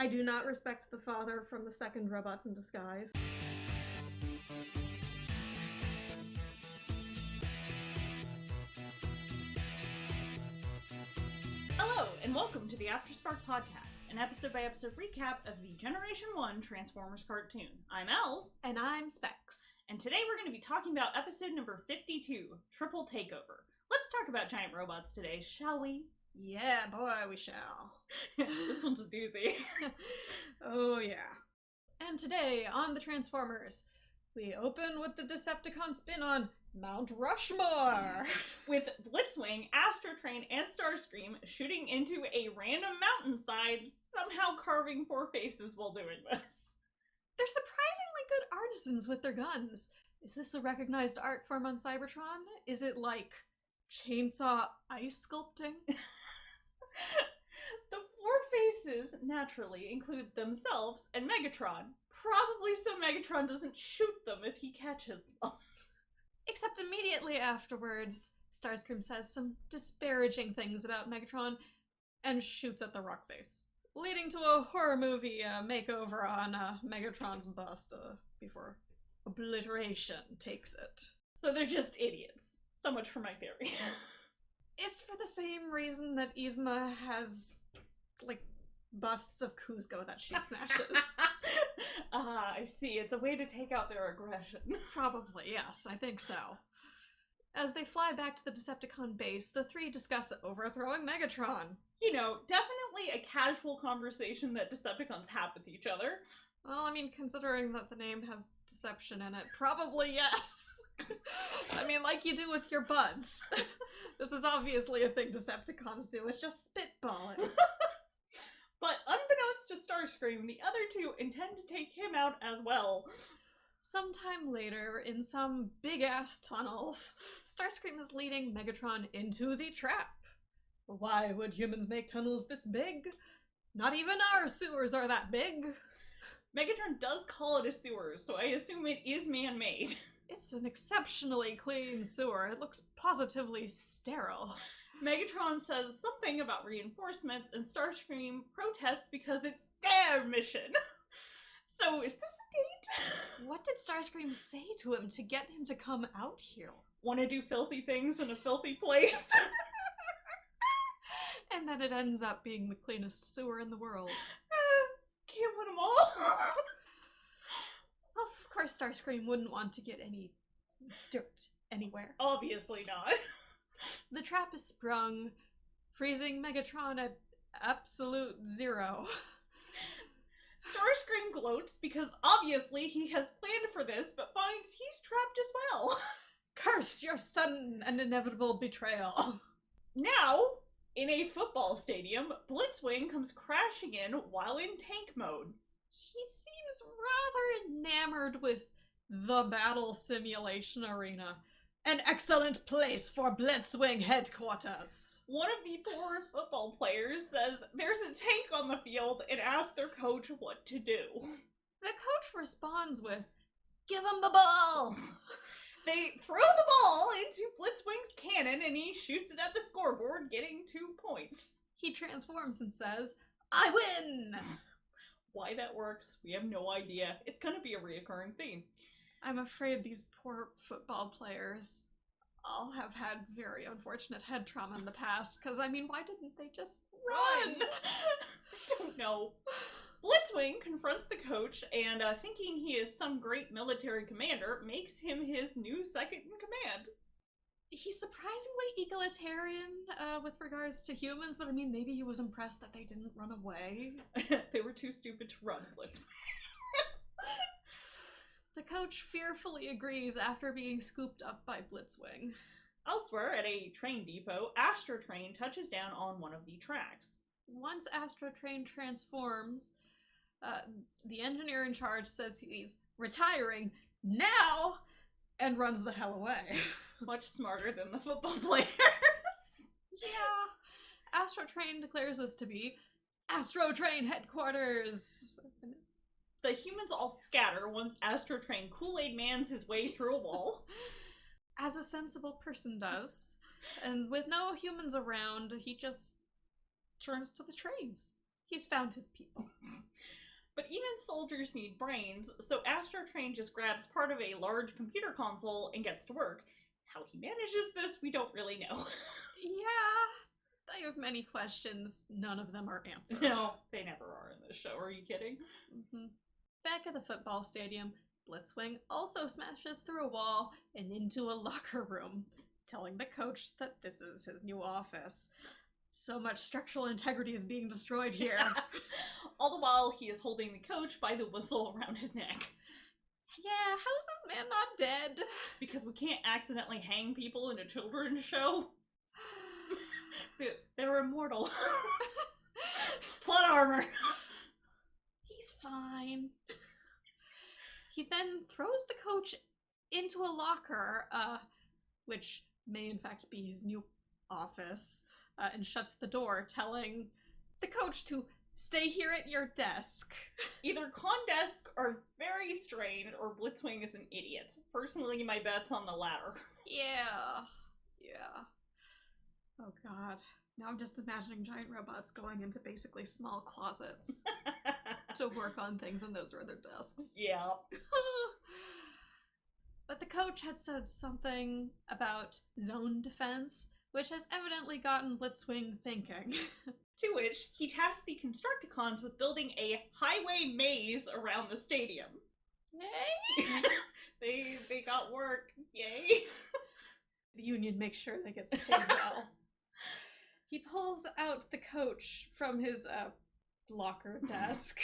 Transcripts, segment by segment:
I do not respect the father from the second Robots in Disguise. Hello, and welcome to the Afterspark podcast, an episode-by-episode recap of the Generation 1 Transformers cartoon. I'm Els. And I'm Specs. And today we're going to be talking about episode number 52, Triple Takeover. Let's talk about giant robots today, shall we? Yeah, boy, we shall. This one's a doozy. Oh, yeah. And today, on the Transformers, we open with the Decepticon spin on Mount Rushmore! With Blitzwing, Astrotrain, and Starscream shooting into a random mountainside, somehow carving 4 faces while doing this. They're surprisingly good artisans with their guns. Is this a recognized art form on Cybertron? Is it like chainsaw ice sculpting? The 4 faces naturally include themselves and Megatron, probably so Megatron doesn't shoot them if he catches them. Except immediately afterwards, Starscream says some disparaging things about Megatron and shoots at the rock face, leading to a horror movie makeover on Megatron's bust before obliteration takes it. So they're just idiots. So much for my theory. It's for the same reason that Yzma has, like, busts of Kuzco that she smashes. I see. It's a way to take out their aggression. Probably, yes, I think so. As they fly back to the Decepticon base, the three discuss overthrowing Megatron. You know, definitely a casual conversation that Decepticons have with each other. Well, I mean, considering that the name has deception in it, probably yes. I mean, like you do with your buds. This is obviously a thing Decepticons do, it's just spitballing. But unbeknownst to Starscream, the other two intend to take him out as well. Sometime later, in some big-ass tunnels, Starscream is leading Megatron into the trap. Why would humans make tunnels this big? Not even our sewers are that big. Megatron does call it a sewer, so I assume it is man-made. It's an exceptionally clean sewer. It looks positively sterile. Megatron says something about reinforcements, and Starscream protests because it's their mission. So, is this a date? What did Starscream say to him to get him to come out here? Want to do filthy things in a filthy place? And then it ends up being the cleanest sewer in the world. Can't win them all. Also, of course, Starscream wouldn't want to get any dirt anywhere. Obviously not. The trap is sprung, freezing Megatron at absolute 0. Starscream gloats because obviously he has planned for this, but finds he's trapped as well. Curse your sudden and inevitable betrayal. Now, in a football stadium, Blitzwing comes crashing in while in tank mode. He seems rather enamored with the battle simulation arena. An excellent place for Blitzwing headquarters. One of the poor football players says there's a tank on the field and asks their coach what to do. The coach responds with, "Give him the ball!" They throw the ball into Blitzwing's cannon and he shoots it at the scoreboard, getting 2 points. He transforms and says, "I win!" Why that works, we have no idea. It's gonna be a reoccurring theme. I'm afraid these poor football players all have had very unfortunate head trauma in the past, because, I mean, why didn't they just run? I don't know. Blitzwing confronts the coach and, thinking he is some great military commander, makes him his new second in command. He's surprisingly egalitarian with regards to humans, but I mean, maybe he was impressed that they didn't run away. They were too stupid to run, Blitzwing. The coach fearfully agrees after being scooped up by Blitzwing. Elsewhere, at a train depot, Astrotrain touches down on one of the tracks. Once Astrotrain transforms, the engineer in charge says he's retiring now and runs the hell away. Much smarter than the football players. Yeah. Astrotrain declares this to be Astrotrain headquarters. The humans all scatter once Astrotrain Kool-Aid mans his way through a wall. As a sensible person does. And with no humans around, he just turns to the trains. He's found his people. But even soldiers need brains, so Astrotrain just grabs part of a large computer console and gets to work. How he manages this, we don't really know. Yeah, I have many questions. None of them are answered. No, they never are in this show. Are you kidding? Mm-hmm. Back at the football stadium, Blitzwing also smashes through a wall and into a locker room, telling the coach that this is his new office. So much structural integrity is being destroyed here. All the while, he is holding the coach by the whistle around his neck. Yeah, how's this man not dead? Because we can't accidentally hang people in a children's show. They're immortal. Plot armor. He's fine. He then throws the coach into a locker, which may in fact be his new office, and shuts the door, telling the coach to stay here at your desk. Either Condesk are very strained, or Blitzwing is an idiot. Personally, my bet's on the latter. Yeah. Oh god. Now I'm just imagining giant robots going into basically small closets to work on things, and those are their desks. Yeah. But the coach had said something about zone defense, which has evidently gotten Blitzwing thinking. To which he tasked the Constructicons with building a highway maze around the stadium. Yay! They got work. Yay! The Union makes sure they get paid well. He pulls out the coach from his locker desk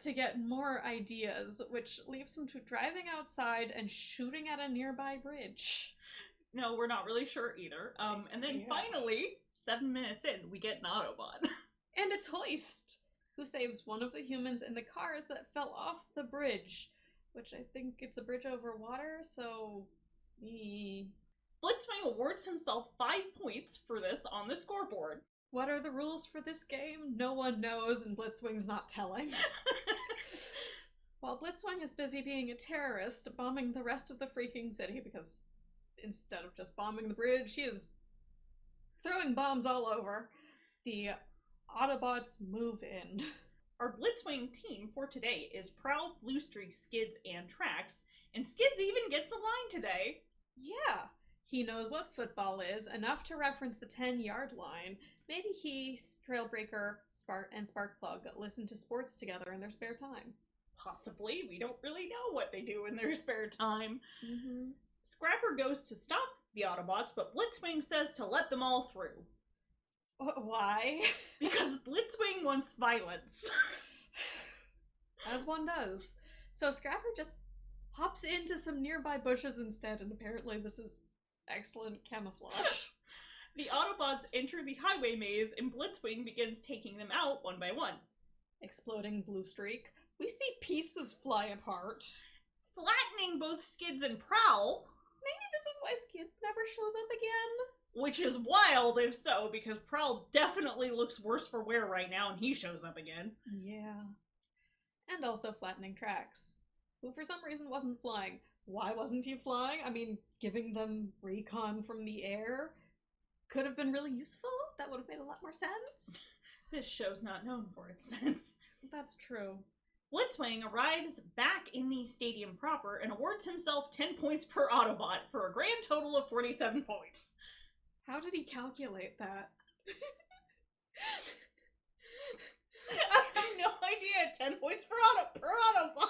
to get more ideas, which leaves him to driving outside and shooting at a nearby bridge. No, we're not really sure either. And then finally, 7 minutes in, we get an Autobot. And a Toist, who saves one of the humans in the cars that fell off the bridge, which I think it's a bridge over water, so... Blitzwing awards himself 5 points for this on the scoreboard. What are the rules for this game? No one knows, and Blitzwing's not telling. While Blitzwing is busy being a terrorist, bombing the rest of the freaking city, because instead of just bombing the bridge, she is throwing bombs all over, the Autobots move in. Our Blitzwing team for today is Prowl, Bluestreak, Skids, and Trax, and Skids even gets a line today. Yeah, he knows what football is, enough to reference the 10-yard line. Maybe he, Trailbreaker, and Sparkplug listen to sports together in their spare time. Possibly. We don't really know what they do in their spare time. Mm-hmm. Scrapper goes to stop the Autobots, but Blitzwing says to let them all through. Why? Because Blitzwing wants violence. As one does. So Scrapper just hops into some nearby bushes instead, and apparently this is excellent camouflage. The Autobots enter the highway maze, and Blitzwing begins taking them out one by one. Exploding Bluestreak. We see pieces fly apart. Flattening both Skids and Prowl. Maybe this is why Skids never shows up again. Which is wild if so, because Prowl definitely looks worse for wear right now, and he shows up again. Yeah. And also flattening Trax, who for some reason wasn't flying. Why wasn't he flying? I mean, giving them recon from the air could have been really useful. That would have made a lot more sense. This show's not known for its sense. That's true. Blitzwing arrives back in the stadium proper and awards himself 10 points per Autobot for a grand total of 47 points. How did he calculate that? I have no idea. 10 points per Autobot.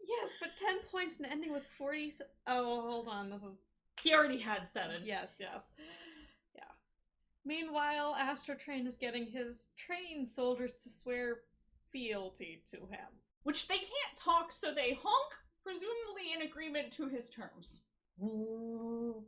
Yes, but 10 points and ending with 40... Oh, hold on. This is... He already had 7. Yes. Yeah. Meanwhile, Astrotrain is getting his train soldiers to swear fealty to him. Which they can't talk, so they honk, presumably in agreement to his terms. Honk.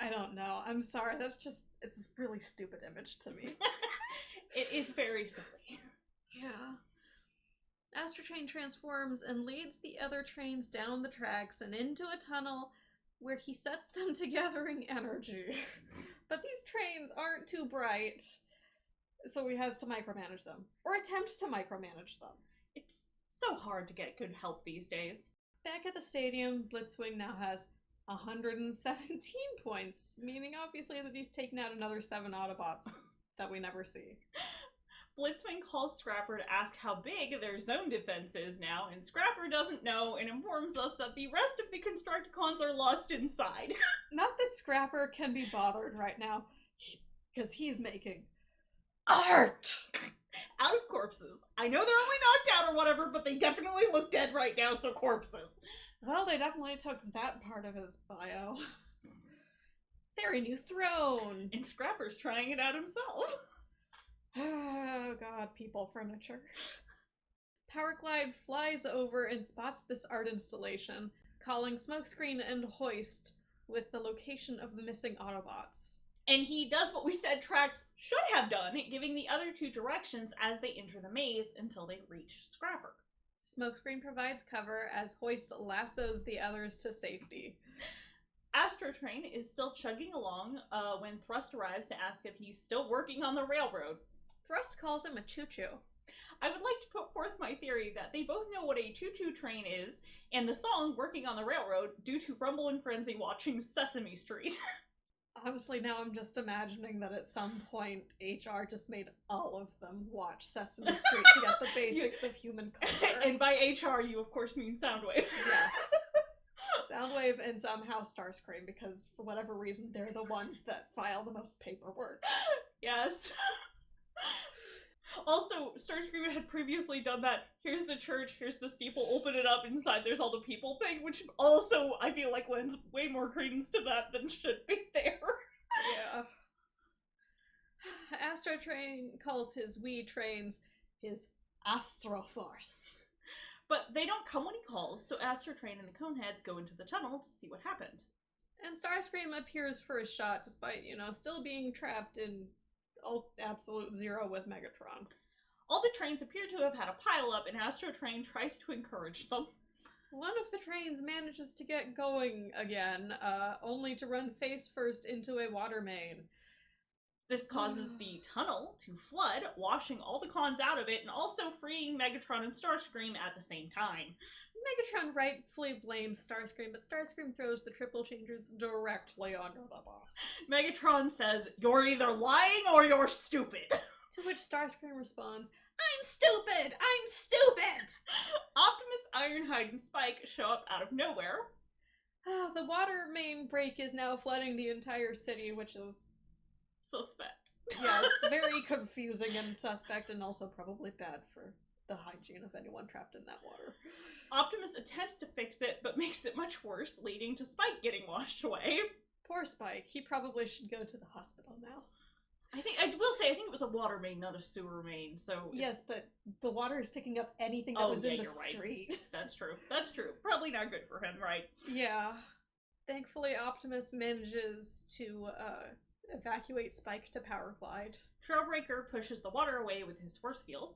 I don't know. I'm sorry. It's a really stupid image to me. It is very silly. Yeah. Astrotrain transforms and leads the other trains down the tracks and into a tunnel where he sets them to gathering energy. But these trains aren't too bright, so he has to micromanage them. Or attempt to micromanage them. It's so hard to get good help these days. Back at the stadium, Blitzwing now has 117 points, meaning obviously that he's taken out another 7 Autobots that we never see. Blitzwing calls Scrapper to ask how big their zone defense is now, and Scrapper doesn't know and informs us that the rest of the Constructicons are lost inside. Not that Scrapper can be bothered right now, because he's making art! Out of corpses. I know they're only knocked out or whatever, but they definitely look dead right now, so corpses. Well, they definitely took that part of his bio. Very new throne! And Scrapper's trying it out himself. Oh god, people furniture. Powerglide flies over and spots this art installation, calling Smokescreen and Hoist with the location of the missing Autobots. And he does what we said Trax should have done, giving the other two directions as they enter the maze until they reach Scrapper. Smokescreen provides cover as Hoist lassos the others to safety. Astrotrain is still chugging along when Thrust arrives to ask if he's still working on the railroad. Thrust calls him a choo-choo. I would like to put forth my theory that they both know what a choo-choo train is, and the song Working on the Railroad due to Rumble and Frenzy watching Sesame Street. Honestly, now I'm just imagining that at some point HR just made all of them watch Sesame Street to get the basics of human culture. And by HR, you of course mean Soundwave. Yes. Soundwave and somehow Starscream, because for whatever reason, they're the ones that file the most paperwork. Yes. Also, Starscream had previously done that, here's the church, here's the steeple, open it up, inside there's all the people thing, which also, I feel like, lends way more credence to that than should be there. Yeah. Astrotrain calls his Wii trains his Astroforce. But they don't come when he calls, so Astrotrain and the Coneheads go into the tunnel to see what happened. And Starscream appears for a shot, despite, still being trapped in absolute zero with Megatron. All the trains appear to have had a pile-up, and Astrotrain tries to encourage them. One of the trains manages to get going again, only to run face first into a water main. This causes the tunnel to flood, washing all the cons out of it, and also freeing Megatron and Starscream at the same time. Megatron rightfully blames Starscream, but Starscream throws the triple changers directly under the bus. Megatron says, "You're either lying or you're stupid." To which Starscream responds, "I'm stupid! I'm stupid!" Optimus, Ironhide, and Spike show up out of nowhere. The water main break is now flooding the entire city, which is... suspect. Yes, very confusing and suspect, and also probably bad for the hygiene of anyone trapped in that water. Optimus attempts to fix it, but makes it much worse, leading to Spike getting washed away. Poor Spike. He probably should go to the hospital now. I think it was a water main, not a sewer main, so... Yes, but the water is picking up anything that was in the street. Right. That's true. That's true. Probably not good for him, right? Yeah. Thankfully, Optimus manages to, evacuate Spike to Powerglide. Trailbreaker pushes the water away with his force field.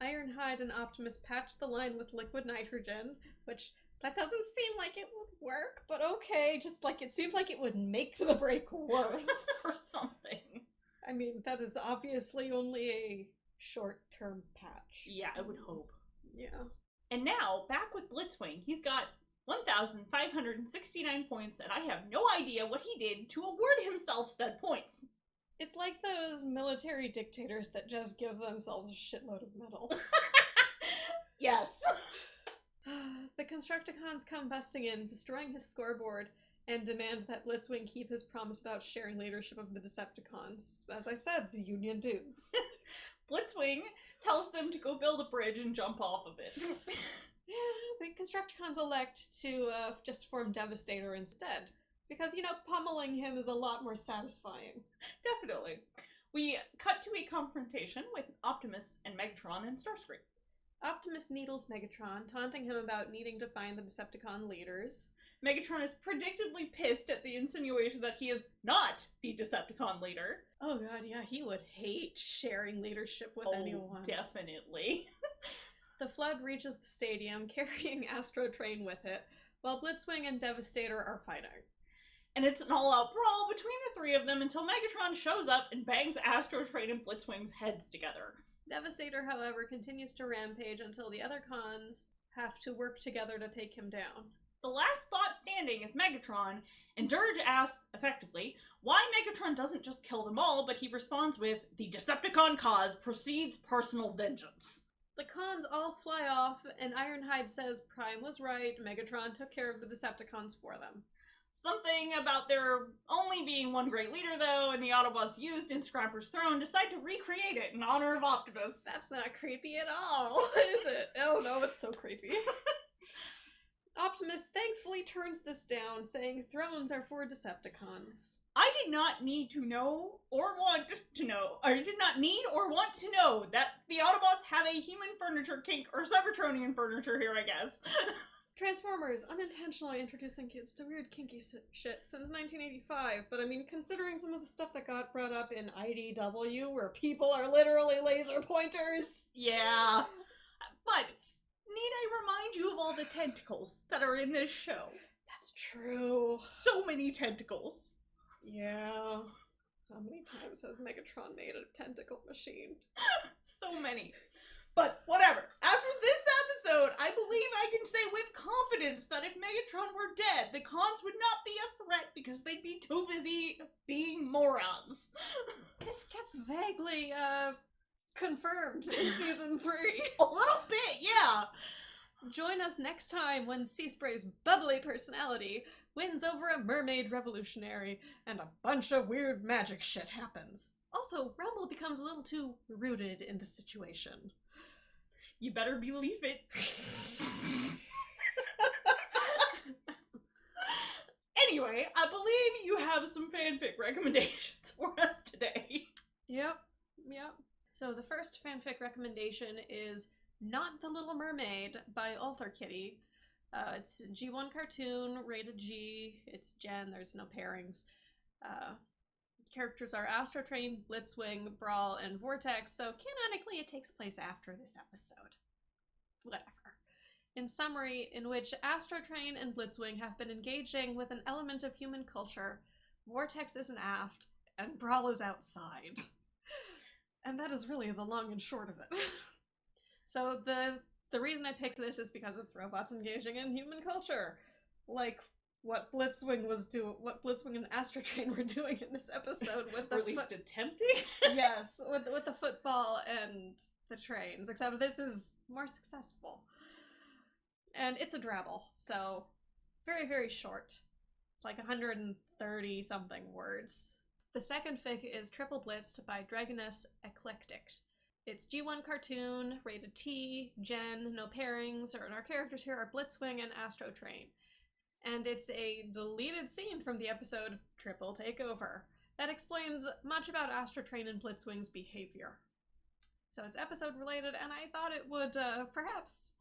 Ironhide and Optimus patch the line with liquid nitrogen, which, that doesn't seem like it would work, but okay, just like it seems like it would make the break worse. Or something. I mean, that is obviously only a short-term patch. Yeah, I would hope. Yeah. And now, back with Blitzwing, he's got 1,569 points, and I have no idea what he did to award himself said points. It's like those military dictators that just give themselves a shitload of medals. Yes. The Constructicons come busting in, destroying his scoreboard, and demand that Blitzwing keep his promise about sharing leadership of the Decepticons. As I said, the Union dues. Blitzwing tells them to go build a bridge and jump off of it. Yeah, the Constructicons elect to just form Devastator instead. Because, pummeling him is a lot more satisfying. Definitely. We cut to a confrontation with Optimus and Megatron and Starscream. Optimus needles Megatron, taunting him about needing to find the Decepticon leaders. Megatron is predictably pissed at the insinuation that he is not the Decepticon leader. Oh god, yeah, he would hate sharing leadership with anyone. Definitely. The flood reaches the stadium, carrying Astrotrain with it, while Blitzwing and Devastator are fighting. And it's an all-out brawl between the three of them until Megatron shows up and bangs Astrotrain and Blitzwing's heads together. Devastator, however, continues to rampage until the other cons have to work together to take him down. The last bot standing is Megatron, and Dirge asks, effectively, why Megatron doesn't just kill them all, but he responds with, the Decepticon cause proceeds personal vengeance. The cons all fly off, and Ironhide says Prime was right, Megatron took care of the Decepticons for them. Something about there only being one great leader, though, and the Autobots used in Scrapper's throne decide to recreate it in honor of Optimus. That's not creepy at all, is it? Oh no, it's so creepy. Optimus thankfully turns this down, saying thrones are for Decepticons. I did not need to know or want to know, or did not need or want to know that the Autobots have a human furniture kink, or Cybertronian furniture here, I guess. Transformers, unintentionally introducing kids to weird kinky shit since 1985, but I mean, considering some of the stuff that got brought up in IDW, where people are literally laser pointers. Yeah. But, need I remind you of all the tentacles that are in this show? That's true. So many tentacles. Yeah. How many times has Megatron made a tentacle machine? So many. But whatever. After this episode, I believe I can say with confidence that if Megatron were dead, the cons would not be a threat because they'd be too busy being morons. This gets vaguely, confirmed in season 3. A little bit, yeah. Join us next time when Seaspray's bubbly personality wins over a mermaid revolutionary and a bunch of weird magic shit happens. Also, Rumble becomes a little too rooted in the situation. You better believe it. Anyway, I believe you have some fanfic recommendations for us today. Yep. So the first fanfic recommendation is Not the Little Mermaid by Alter Kitty. It's a G1 cartoon, rated G. It's Jen, there's no pairings. Characters are Astrotrain, Blitzwing, Brawl, and Vortex, so canonically it takes place after this episode. Whatever. In summary, in which Astrotrain and Blitzwing have been engaging with an element of human culture, Vortex is an aft, and Brawl is outside. And that is really the long and short of it. So the reason I picked this is because it's robots engaging in human culture. Like what Blitzwing and Astrotrain were doing in this episode with the attempting? Yes, with the football and the trains, except this is more successful. And it's a drabble, so very, very short. It's like 130 something words. The second fic is Triple Blitzed by Dragoness Eclectic. It's G1 cartoon, rated T, Gen, no pairings, and our characters here are Blitzwing and Astrotrain. And it's a deleted scene from the episode Triple Takeover that explains much about Astrotrain and Blitzwing's behavior. So it's episode related, and I thought it would perhaps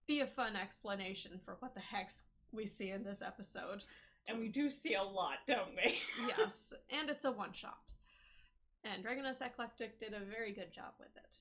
be a fun explanation for what the heck we see in this episode. And we do see a lot, don't we? Yes, and it's a one-shot. And Dragoness Eclectic did a very good job with it.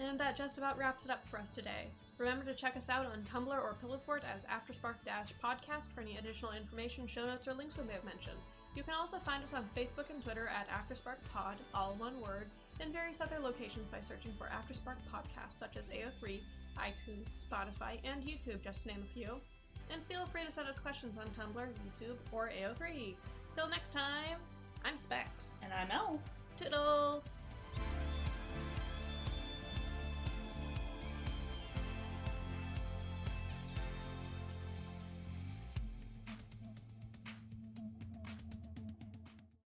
And that just about wraps it up for us today. Remember to check us out on Tumblr or Pillowfort as Afterspark-podcast for any additional information, show notes, or links we may have mentioned. You can also find us on Facebook and Twitter at AftersparkPod, all one word, and various other locations by searching for Afterspark podcasts such as AO3, iTunes, Spotify, and YouTube, just to name a few. And feel free to send us questions on Tumblr, YouTube, or AO3. Till next time, I'm Specs. And I'm Else. Toodles!